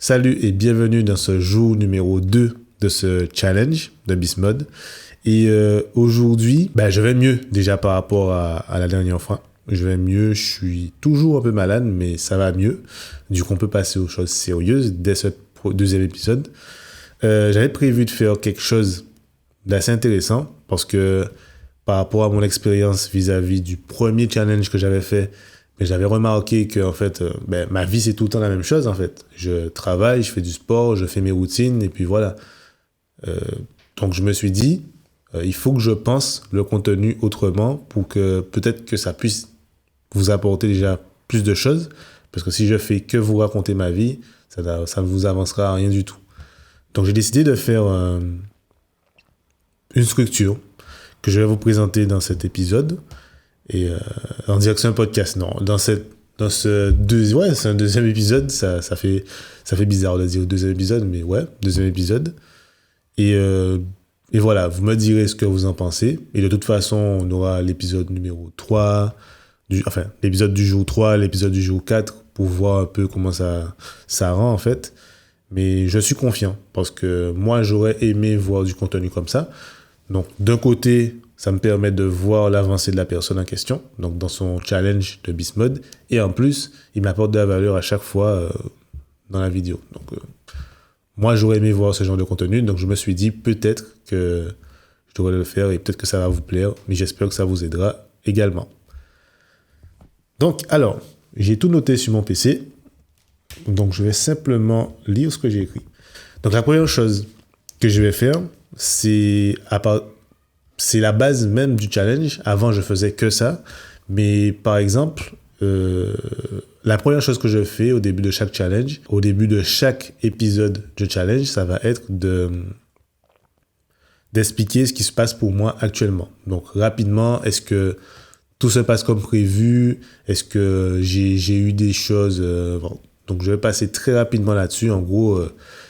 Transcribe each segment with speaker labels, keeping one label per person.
Speaker 1: Salut et bienvenue dans ce jour numéro 2 de ce challenge de Beast Mode. Et aujourd'hui, je vais mieux déjà par rapport à la dernière fois. Je vais mieux, je suis toujours un peu malade, mais ça va mieux. Du coup, on peut passer aux choses sérieuses dès ce deuxième épisode. J'avais prévu de faire quelque chose d'assez intéressant parce que par rapport à mon expérience vis-à-vis du premier challenge que j'avais fait, j'avais remarqué que en fait, ma vie, c'est tout le temps la même chose, en fait. Je travaille, je fais du sport, je fais mes routines, et puis voilà. Donc, je me suis dit, il faut que je pense le contenu autrement pour que peut-être que ça puisse vous apporter déjà plus de choses. Parce que si je fais que vous raconter ma vie, ça ne vous avancera à rien du tout. Donc, j'ai décidé de faire une structure que je vais vous présenter dans cet épisode. Et on dirait que c'est un podcast. Non, c'est un deuxième épisode. Ça fait bizarre de dire deuxième épisode, mais ouais, deuxième épisode. Et voilà, vous me direz ce que vous en pensez. Et de toute façon, on aura l'épisode numéro 3, l'épisode du jour 3, l'épisode du jour 4, pour voir un peu comment ça rend en fait. Mais je suis confiant, parce que moi, j'aurais aimé voir du contenu comme ça. Donc, d'un côté, ça me permet de voir l'avancée de la personne en question, donc dans son challenge de Beast Mode. Et en plus, il m'apporte de la valeur à chaque fois dans la vidéo. Donc, moi, j'aurais aimé voir ce genre de contenu. Donc, je me suis dit peut-être que je devrais le faire et peut-être que ça va vous plaire. Mais j'espère que ça vous aidera également. Donc, alors, j'ai tout noté sur mon PC. Donc, je vais simplement lire ce que j'ai écrit. Donc, la première chose que je vais faire, c'est la base même du challenge. Avant, je faisais que ça. Mais par exemple, la première chose que je fais au début de chaque challenge, au début de chaque épisode de challenge, ça va être d'expliquer ce qui se passe pour moi actuellement. Donc, rapidement, est-ce que tout se passe comme prévu? Est-ce que j'ai eu des choses... Donc, je vais passer très rapidement là-dessus. En gros...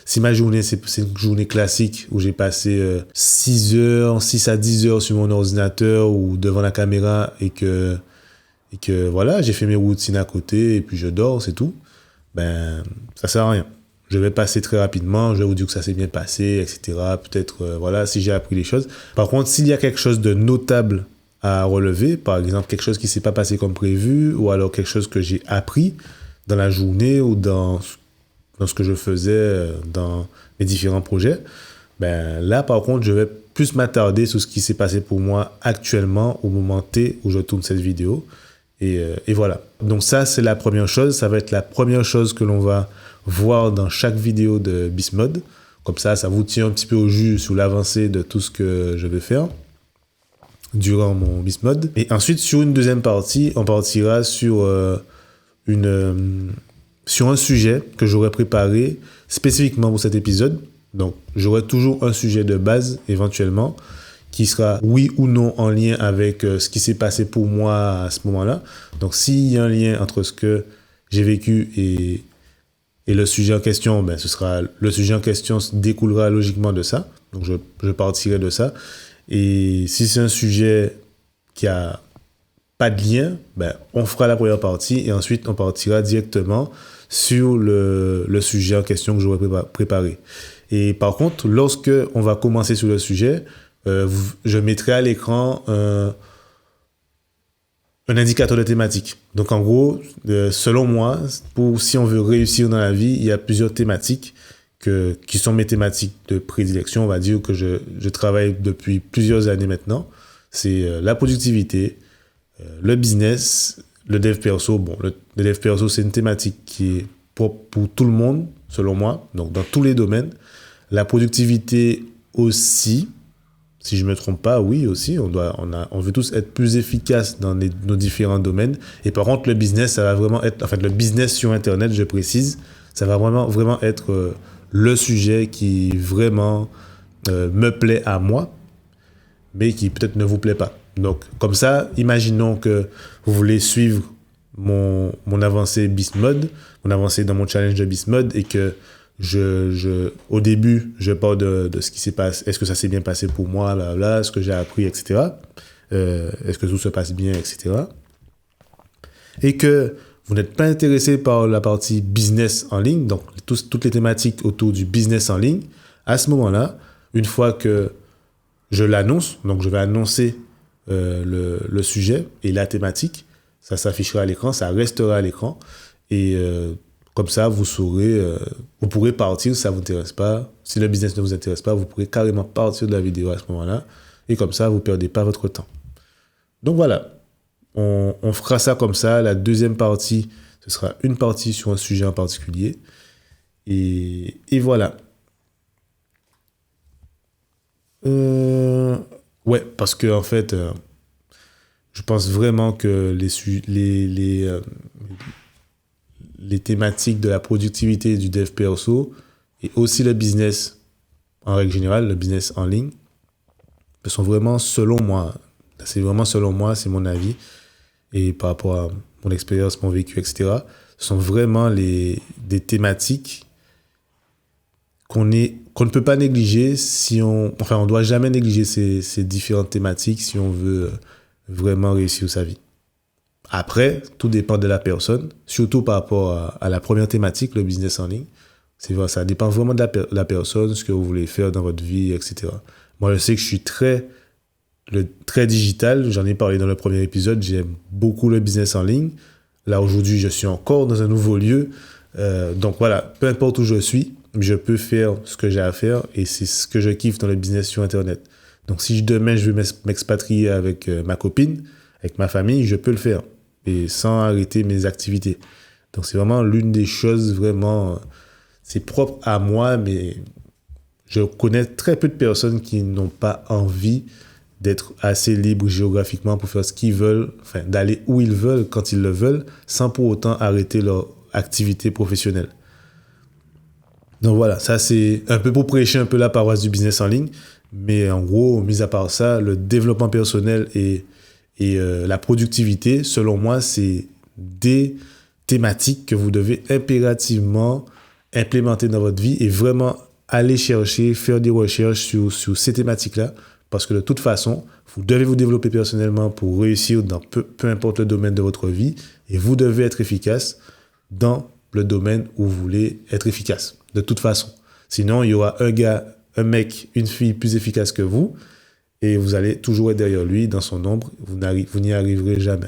Speaker 1: si ma journée, c'est une journée classique où j'ai passé 6 à 10 heures sur mon ordinateur ou devant la caméra et que voilà, j'ai fait mes routines à côté et puis je dors, c'est tout, ça sert à rien. Je vais passer très rapidement, je vais vous dire que ça s'est bien passé, etc. Peut-être, voilà, si j'ai appris les choses. Par contre, s'il y a quelque chose de notable à relever, par exemple, quelque chose qui ne s'est pas passé comme prévu ou alors quelque chose que j'ai appris dans la journée ou dans ce que je faisais dans mes différents projets, là, par contre, je vais plus m'attarder sur ce qui s'est passé pour moi actuellement au moment T où je tourne cette vidéo. Et voilà. Donc ça, c'est la première chose. Ça va être la première chose que l'on va voir dans chaque vidéo de Beast Mode. Comme ça vous tient un petit peu au jus sur l'avancée de tout ce que je vais faire durant mon Beast Mode. Et ensuite, sur une deuxième partie, on partira sur un sujet que j'aurais préparé spécifiquement pour cet épisode. Donc, j'aurai toujours un sujet de base, éventuellement, qui sera oui ou non en lien avec ce qui s'est passé pour moi à ce moment-là. Donc, s'il y a un lien entre ce que j'ai vécu et le sujet en question, le sujet en question découlera logiquement de ça. Donc, je partirai de ça. Et si c'est un sujet qui a pas de lien, on fera la première partie et ensuite, on partira directement sur le sujet en question que j'aurais préparé. Et par contre, lorsque on va commencer sur le sujet, je mettrai à l'écran un indicateur de thématique. Donc en gros, selon moi, si on veut réussir dans la vie, il y a plusieurs thématiques qui sont mes thématiques de prédilection, on va dire, que je travaille depuis plusieurs années maintenant. C'est la productivité, le business, le dev perso. Bon, le dev perso, c'est une thématique qui est propre pour tout le monde, selon moi, donc dans tous les domaines. La productivité aussi, si je ne me trompe pas, oui aussi, on veut tous être plus efficaces dans nos différents domaines. Et par contre, le business, ça va vraiment être, le business sur Internet, je précise, ça va vraiment être le sujet qui vraiment me plaît à moi, mais qui peut-être ne vous plaît pas. Donc, comme ça, imaginons que vous voulez suivre mon avancée Beast Mode, mon avancée dans mon challenge de Beast Mode, et que au début, je parle de ce qui s'est passé, est-ce que ça s'est bien passé pour moi, ce que j'ai appris, etc. Est-ce que tout se passe bien, etc. Et que vous n'êtes pas intéressé par la partie business en ligne, donc toutes les thématiques autour du business en ligne, à ce moment-là, une fois que je l'annonce, donc je vais annoncer le sujet et la thématique, ça s'affichera à l'écran, ça restera à l'écran, et comme ça, vous saurez, vous pourrez partir si ça ne vous intéresse pas. Si le business ne vous intéresse pas, vous pourrez carrément partir de la vidéo à ce moment-là, et comme ça, vous ne perdez pas votre temps. Donc voilà, on fera ça comme ça. La deuxième partie, ce sera une partie sur un sujet en particulier, et voilà. Ouais, parce que en fait, je pense vraiment que les thématiques de la productivité du dev perso et aussi le business en règle générale, le business en ligne, sont vraiment selon moi, c'est mon avis, et par rapport à mon expérience, mon vécu, etc., ce sont vraiment des thématiques qu'on ne peut pas négliger on doit jamais négliger ces différentes thématiques si on veut vraiment réussir sa vie. Après, tout dépend de la personne, surtout par rapport à la première thématique, le business en ligne. C'est vrai, ça dépend vraiment de la personne, ce que vous voulez faire dans votre vie, etc. Moi, je sais que je suis très digital, j'en ai parlé dans le premier épisode, j'aime beaucoup le business en ligne. Là, aujourd'hui, je suis encore dans un nouveau lieu. Donc voilà, peu importe où je suis, je peux faire ce que j'ai à faire et c'est ce que je kiffe dans le business sur Internet. Donc si demain je veux m'expatrier avec ma copine, avec ma famille, je peux le faire et sans arrêter mes activités. Donc c'est vraiment l'une des choses vraiment, c'est propre à moi, mais je connais très peu de personnes qui n'ont pas envie d'être assez libres géographiquement pour faire ce qu'ils veulent, enfin d'aller où ils veulent quand ils le veulent, sans pour autant arrêter leur activité professionnelle. Donc voilà, ça c'est un peu pour prêcher un peu la paroisse du business en ligne, mais en gros, mis à part ça, le développement personnel et la productivité, selon moi, c'est des thématiques que vous devez impérativement implémenter dans votre vie et vraiment aller chercher, faire des recherches sur ces thématiques-là, parce que de toute façon, vous devez vous développer personnellement pour réussir dans peu importe le domaine de votre vie, et vous devez être efficace dans le domaine où vous voulez être efficace, de toute façon. Sinon, il y aura un mec, une fille plus efficace que vous, et vous allez toujours être derrière lui, dans son ombre, vous n'y arriverez jamais.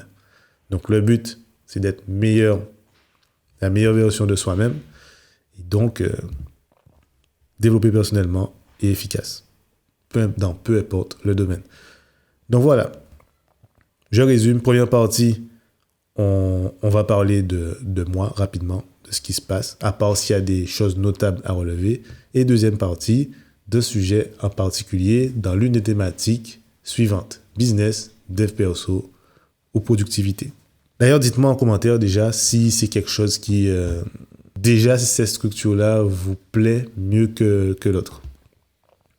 Speaker 1: Donc le but, c'est d'être la meilleure version de soi-même, et donc développer personnellement et efficace, dans peu importe le domaine. Donc voilà, je résume, première partie, on va parler de moi rapidement, de ce qui se passe, à part s'il y a des choses notables à relever. Et deuxième partie, de sujets en particulier dans l'une des thématiques suivantes, business, dev perso ou productivité. D'ailleurs, dites-moi en commentaire déjà si c'est quelque chose qui, déjà si cette structure-là vous plaît mieux que l'autre.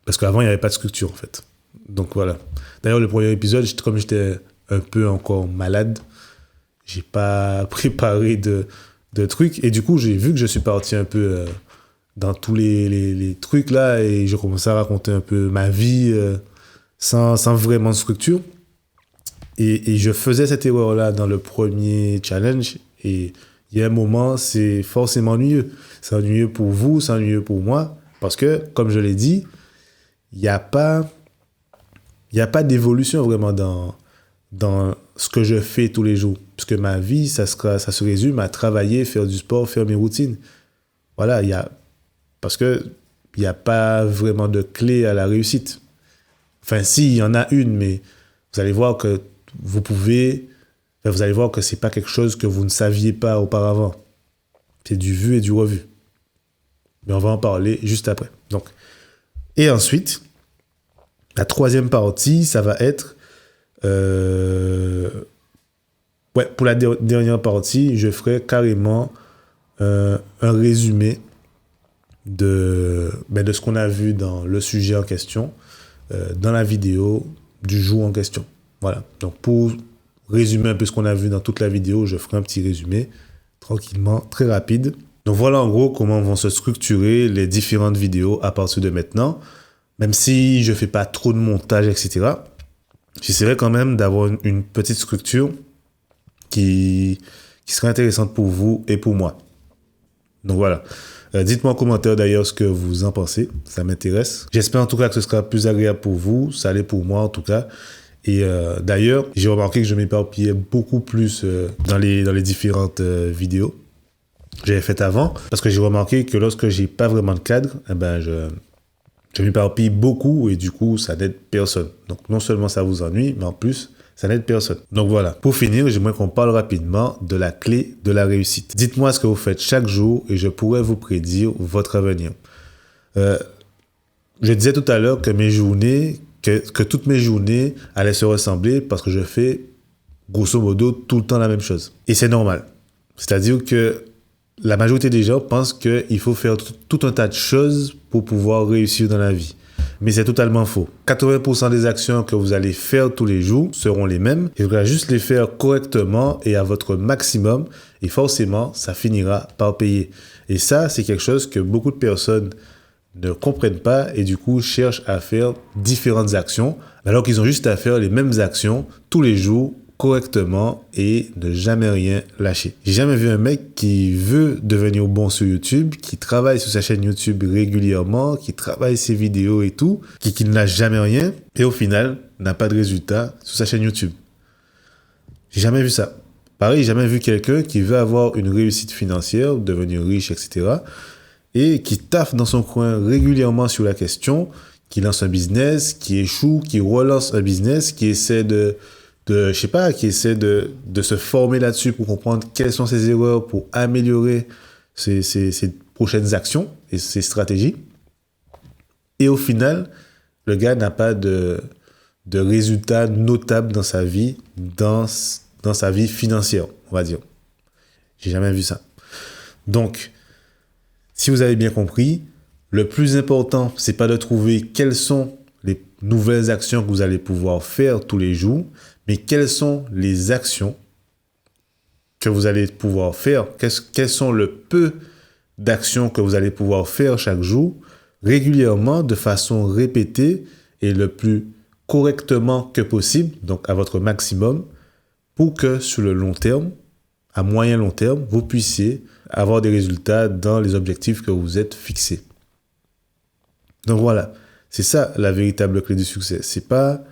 Speaker 1: Parce qu'avant, il n'y avait pas de structure en fait. Donc voilà. D'ailleurs, le premier épisode, comme j'étais un peu encore malade, j'ai pas préparé de trucs. Et du coup, j'ai vu que je suis parti un peu dans tous les trucs là et je commençais à raconter un peu ma vie sans vraiment de structure. Et je faisais cette erreur-là dans le premier challenge. Et il y a un moment, c'est forcément ennuyeux. C'est ennuyeux pour vous, c'est ennuyeux pour moi. Parce que, comme je l'ai dit, il n'y a pas d'évolution vraiment dans ce que je fais tous les jours. Parce que ma vie, ça se résume à travailler, faire du sport, faire mes routines. Voilà, parce que il n'y a pas vraiment de clé à la réussite. Enfin, si, il y en a une, mais vous allez voir que c'est pas quelque chose que vous ne saviez pas auparavant. C'est du vu et du revu. Mais on va en parler juste après. Donc, et ensuite, la troisième partie, ça va être pour la dernière partie, je ferai carrément un résumé de ce qu'on a vu dans le sujet en question, dans la vidéo du jour en question. Voilà. Donc, pour résumer un peu ce qu'on a vu dans toute la vidéo, je ferai un petit résumé, tranquillement, très rapide. Donc, voilà en gros comment vont se structurer les différentes vidéos à partir de maintenant. Même si je ne fais pas trop de montage, etc., j'essaierai quand même d'avoir une petite structure qui qui sera intéressante pour vous et pour moi. Donc voilà. Dites-moi en commentaire d'ailleurs ce que vous en pensez. Ça m'intéresse. J'espère en tout cas que ce sera plus agréable pour vous. Ça l'est pour moi en tout cas. Et d'ailleurs, j'ai remarqué que je m'éparpillais beaucoup plus dans les différentes vidéos que j'avais faites avant. Parce que j'ai remarqué que lorsque j'ai pas vraiment de cadre, je m'éparpille beaucoup et du coup, ça n'aide personne. Donc non seulement ça vous ennuie, mais en plus, ça n'aide personne. Donc voilà. Pour finir, j'aimerais qu'on parle rapidement de la clé de la réussite. Dites-moi ce que vous faites chaque jour et je pourrais vous prédire votre avenir. Je disais tout à l'heure que que toutes mes journées allaient se ressembler parce que je fais grosso modo tout le temps la même chose. Et c'est normal. C'est-à-dire que la majorité des gens pensent qu'il faut faire tout un tas de choses pour pouvoir réussir dans la vie. Mais c'est totalement faux. 80% des actions que vous allez faire tous les jours seront les mêmes. Il faudra juste les faire correctement et à votre maximum. Et forcément, ça finira par payer. Et ça, c'est quelque chose que beaucoup de personnes ne comprennent pas et du coup cherchent à faire différentes actions alors qu'ils ont juste à faire les mêmes actions tous les jours correctement et ne jamais rien lâcher. J'ai jamais vu un mec qui veut devenir bon sur YouTube, qui travaille sur sa chaîne YouTube régulièrement, qui travaille ses vidéos et tout, qui ne lâche jamais rien et au final n'a pas de résultat sur sa chaîne YouTube. J'ai jamais vu ça. Pareil, j'ai jamais vu quelqu'un qui veut avoir une réussite financière, devenir riche, etc. et qui taffe dans son coin régulièrement sur la question, qui lance un business, qui échoue, qui relance un business, qui essaie qui essaie de se former là-dessus pour comprendre quelles sont ses erreurs, pour améliorer ses prochaines actions et ses stratégies. Et au final, le gars n'a pas de résultats notables dans sa vie, dans sa vie financière, on va dire. J'ai jamais vu ça. Donc, si vous avez bien compris, le plus important, c'est pas de trouver quelles sont les nouvelles actions que vous allez pouvoir faire tous les jours, mais quelles sont les actions que vous allez pouvoir faire, quels sont le peu d'actions que vous allez pouvoir faire chaque jour, régulièrement, de façon répétée et le plus correctement que possible, donc à votre maximum, pour que sur le long terme, à moyen long terme, vous puissiez avoir des résultats dans les objectifs que vous êtes fixés. Donc voilà, c'est ça la véritable clé du succès. C'est pas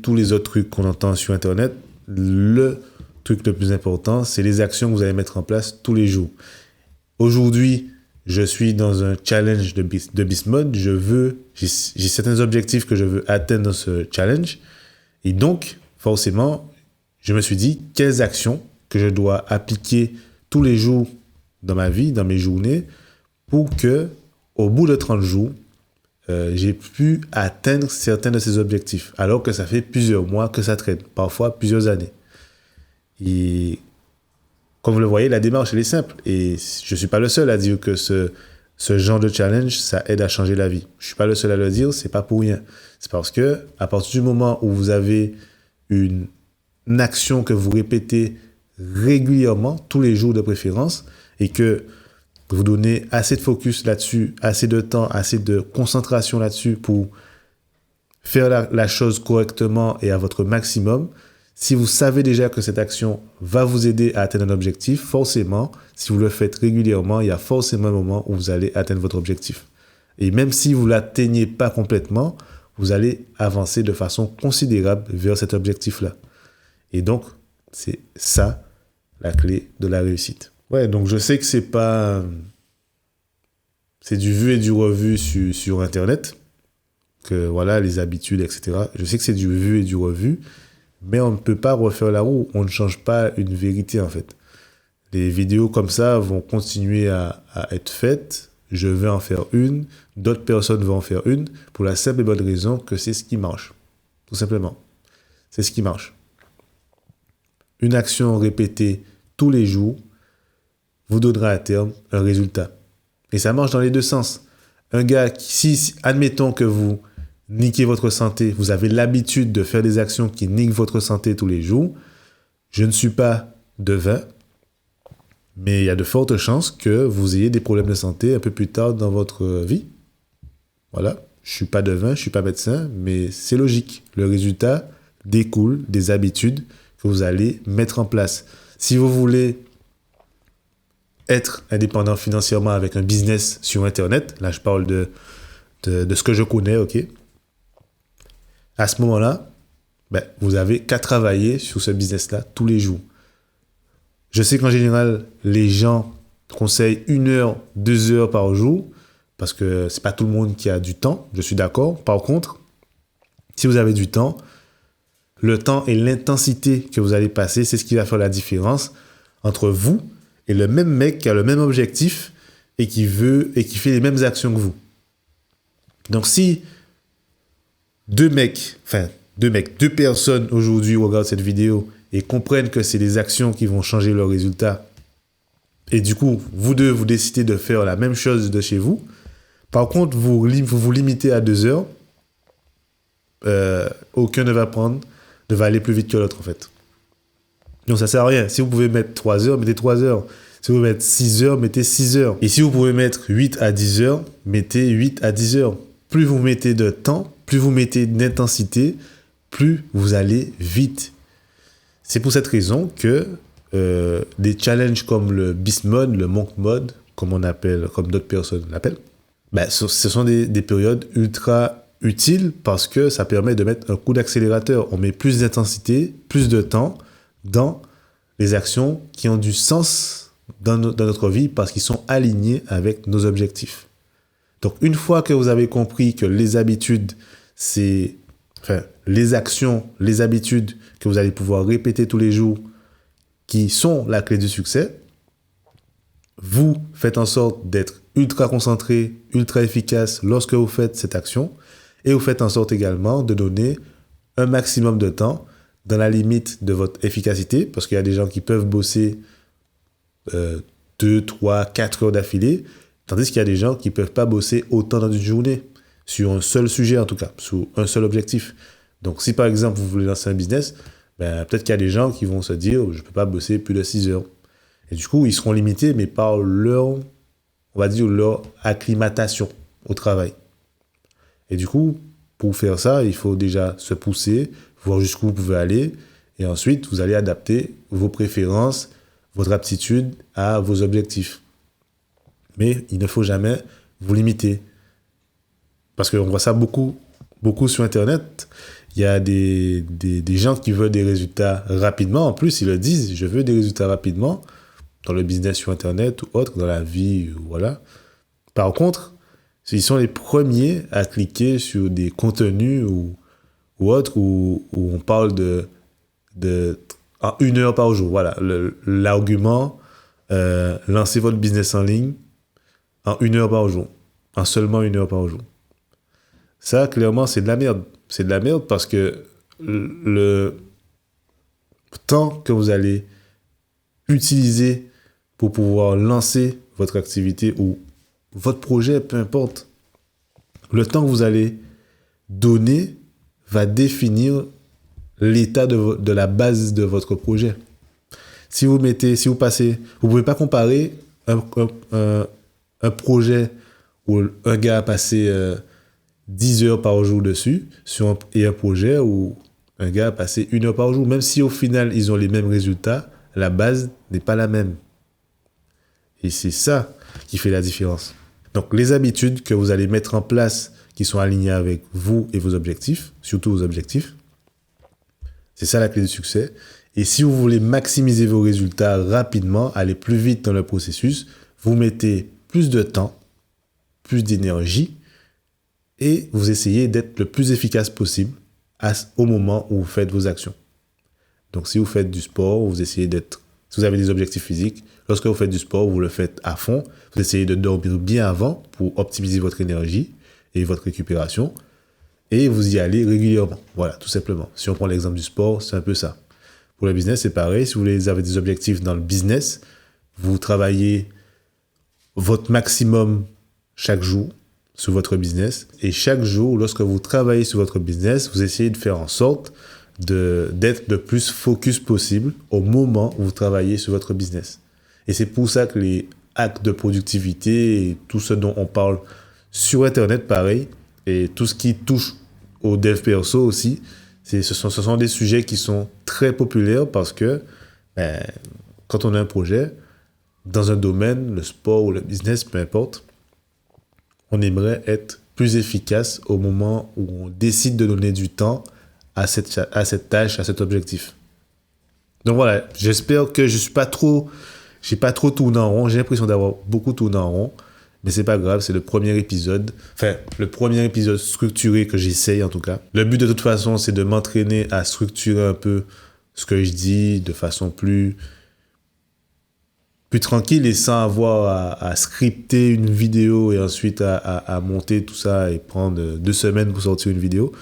Speaker 1: tous les autres trucs qu'on entend sur Internet. Le truc le plus important, c'est les actions que vous allez mettre en place tous les jours. Aujourd'hui, je suis dans un challenge de Beast Mode. J'ai certains objectifs que je veux atteindre dans ce challenge. Et donc, forcément, je me suis dit, quelles actions que je dois appliquer tous les jours dans ma vie, dans mes journées, pour que, au bout de 30 jours, j'ai pu atteindre certains de ces objectifs, alors que ça fait plusieurs mois que ça traîne, parfois plusieurs années. Et comme vous le voyez, la démarche, elle est simple. Et je ne suis pas le seul à dire que ce genre de challenge, ça aide à changer la vie. Je ne suis pas le seul à le dire, c'est pas pour rien. C'est parce que, à partir du moment où vous avez une action que vous répétez régulièrement, tous les jours de préférence, et que vous donnez assez de focus là-dessus, assez de temps, assez de concentration là-dessus pour faire la chose correctement et à votre maximum, si vous savez déjà que cette action va vous aider à atteindre un objectif, forcément, si vous le faites régulièrement, il y a forcément un moment où vous allez atteindre votre objectif. Et même si vous ne l'atteignez pas complètement, vous allez avancer de façon considérable vers cet objectif-là. Et donc, c'est ça la clé de la réussite. Ouais, donc je sais que c'est du vu et du revu sur Internet, que voilà, les habitudes, etc. Je sais que c'est du vu et du revu, mais on ne peut pas refaire la roue, on ne change pas une vérité en fait. Les vidéos comme ça vont continuer à être faites, je vais en faire une, d'autres personnes vont en faire une, pour la simple et bonne raison que c'est ce qui marche. Tout simplement. C'est ce qui marche. Une action répétée tous les jours vous donnera à terme un résultat. Et ça marche dans les deux sens. Un gars, si admettons que vous niquez votre santé, vous avez l'habitude de faire des actions qui niquent votre santé tous les jours, je ne suis pas devin, mais il y a de fortes chances que vous ayez des problèmes de santé un peu plus tard dans votre vie. Voilà, je ne suis pas devin, je ne suis pas médecin, mais c'est logique. Le résultat découle des habitudes que vous allez mettre en place. Si vous voulez être indépendant financièrement avec un business sur Internet, là je parle de ce que je connais, ok? À ce moment-là, vous avez qu'à travailler sur ce business-là tous les jours. Je sais qu'en général, les gens conseillent 1 heure, 2 heures par jour, parce que c'est pas tout le monde qui a du temps, je suis d'accord. Par contre, si vous avez du temps, le temps et l'intensité que vous allez passer, c'est ce qui va faire la différence entre vous et le même mec qui a le même objectif et qui fait les mêmes actions que vous. Donc si deux personnes aujourd'hui regardent cette vidéo et comprennent que c'est des actions qui vont changer leurs résultats, et du coup, vous deux, vous décidez de faire la même chose de chez vous, par contre, vous vous limitez à 2 heures, aucun ne va aller plus vite que l'autre en fait. Donc ça sert à rien. Si vous pouvez mettre 3 heures, mettez 3 heures. Si vous pouvez mettre 6 heures, mettez 6 heures. Et si vous pouvez mettre 8 à 10 heures, mettez 8 à 10 heures. Plus vous mettez de temps, plus vous mettez d'intensité, plus vous allez vite. C'est pour cette raison que des challenges comme le Beast Mode, le Monk Mode, comme d'autres personnes l'appellent, ce sont des périodes ultra utiles parce que ça permet de mettre un coup d'accélérateur. On met plus d'intensité, plus de temps dans les actions qui ont du sens dans notre vie parce qu'ils sont alignés avec nos objectifs. Donc, une fois que vous avez compris que les habitudes, les actions, les habitudes que vous allez pouvoir répéter tous les jours qui sont la clé du succès, vous faites en sorte d'être ultra concentré, ultra efficace lorsque vous faites cette action et vous faites en sorte également de donner un maximum de temps dans la limite de votre efficacité parce qu'il y a des gens qui peuvent bosser 2, 3, 4 heures d'affilée, tandis qu'il y a des gens qui ne peuvent pas bosser autant dans une journée, sur un seul sujet en tout cas, sur un seul objectif. Donc si par exemple vous voulez lancer un business, peut-être qu'il y a des gens qui vont se dire je ne peux pas bosser plus de 6 heures. Et du coup, ils seront limités, mais par leur acclimatation au travail. Et du coup, pour faire ça, il faut déjà se pousser, voir jusqu'où vous pouvez aller, et ensuite, vous allez adapter vos préférences, votre aptitude à vos objectifs. Mais il ne faut jamais vous limiter. Parce qu'on voit ça beaucoup sur Internet. Il y a des gens qui veulent des résultats rapidement. En plus, ils le disent, je veux des résultats rapidement dans le business sur Internet ou autre, dans la vie, voilà. Par contre, ils sont les premiers à cliquer sur des contenus ou autres où on parle de en 1 heure par jour. Voilà, l'argument, lancez votre business en ligne en 1 heure par jour, en seulement 1 heure par jour. Ça, clairement, c'est de la merde. C'est de la merde parce que le temps que vous allez utiliser pour pouvoir lancer votre activité ou votre projet, peu importe, le temps que vous allez donner va définir l'état de la base de votre projet. Si vous pouvez pas comparer un projet où un gars a passé 10 heures par jour dessus et un projet où un gars a passé 1 heure par jour. Même si au final, ils ont les mêmes résultats, la base n'est pas la même. Et c'est ça qui fait la différence. Donc, les habitudes que vous allez mettre en place qui sont alignées avec vous et vos objectifs, surtout vos objectifs, c'est ça la clé du succès. Et si vous voulez maximiser vos résultats rapidement, aller plus vite dans le processus, vous mettez plus de temps, plus d'énergie et vous essayez d'être le plus efficace possible au moment où vous faites vos actions. Donc, si vous faites du sport, si vous avez des objectifs physiques, lorsque vous faites du sport, vous le faites à fond. Vous essayez de dormir bien avant pour optimiser votre énergie et votre récupération. Et vous y allez régulièrement. Voilà, tout simplement. Si on prend l'exemple du sport, c'est un peu ça. Pour le business, c'est pareil. Si vous avez des objectifs dans le business, vous travaillez votre maximum chaque jour sur votre business. Et chaque jour, lorsque vous travaillez sur votre business, vous essayez de faire en sorte d'être le plus focus possible au moment où vous travaillez sur votre business. Et c'est pour ça que les hacks de productivité et tout ce dont on parle sur Internet, pareil, et tout ce qui touche au dev perso aussi, Ce sont des sujets qui sont très populaires parce que quand on a un projet, dans un domaine, le sport ou le business, peu importe, on aimerait être plus efficace au moment où on décide de donner du temps à cette tâche, à cet objectif. Donc voilà, j'espère que j'ai pas trop tourné en rond. J'ai l'impression d'avoir beaucoup tourné en rond, mais c'est pas grave, c'est le premier épisode. Enfin, le premier épisode structuré que j'essaye en tout cas. Le but de toute façon, c'est de m'entraîner à structurer un peu ce que je dis de façon plus tranquille et sans avoir à scripter une vidéo et ensuite à monter tout ça et prendre 2 semaines pour sortir une vidéo.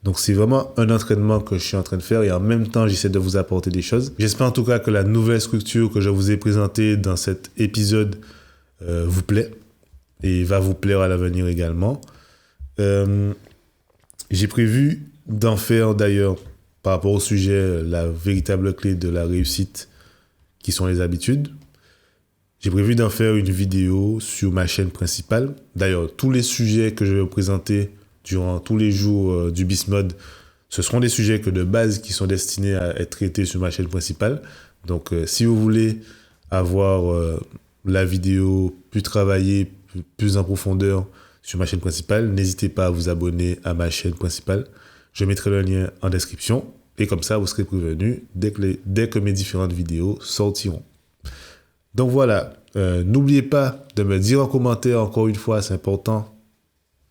Speaker 1: Donc c'est vraiment un entraînement que je suis en train de faire et en même temps j'essaie de vous apporter des choses. J'espère en tout cas que la nouvelle structure que je vous ai présentée dans cet épisode vous plaît et va vous plaire à l'avenir également. J'ai prévu d'en faire d'ailleurs par rapport au sujet la véritable clé de la réussite qui sont les habitudes. J'ai prévu d'en faire une vidéo sur ma chaîne principale. D'ailleurs, tous les sujets que je vais vous présenter durant tous les jours du Bismode, ce seront des sujets que de base qui sont destinés à être traités sur ma chaîne principale. Donc, si vous voulez avoir la vidéo plus travaillée, plus en profondeur sur ma chaîne principale, n'hésitez pas à vous abonner à ma chaîne principale. Je mettrai le lien en description et comme ça, vous serez prévenu dès que mes différentes vidéos sortiront. Donc voilà, n'oubliez pas de me dire en commentaire, encore une fois, c'est important.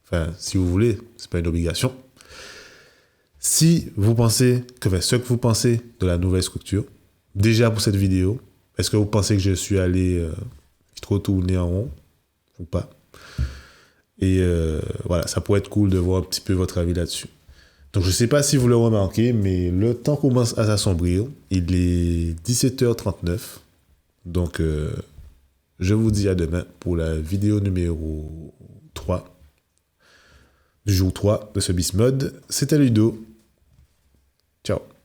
Speaker 1: Enfin, si vous voulez, c'est pas une obligation. Si vous pensez ce que vous pensez de la nouvelle structure, déjà pour cette vidéo, est-ce que vous pensez que je suis allé trop tourner en rond ou pas? Et voilà, ça pourrait être cool de voir un petit peu votre avis là-dessus. Donc je sais pas si vous le remarquez, mais le temps commence à s'assombrir. Il est 17h39. Donc, je vous dis à demain pour la vidéo numéro 3 du jour 3 de ce Bismode. C'était Ludo. Ciao.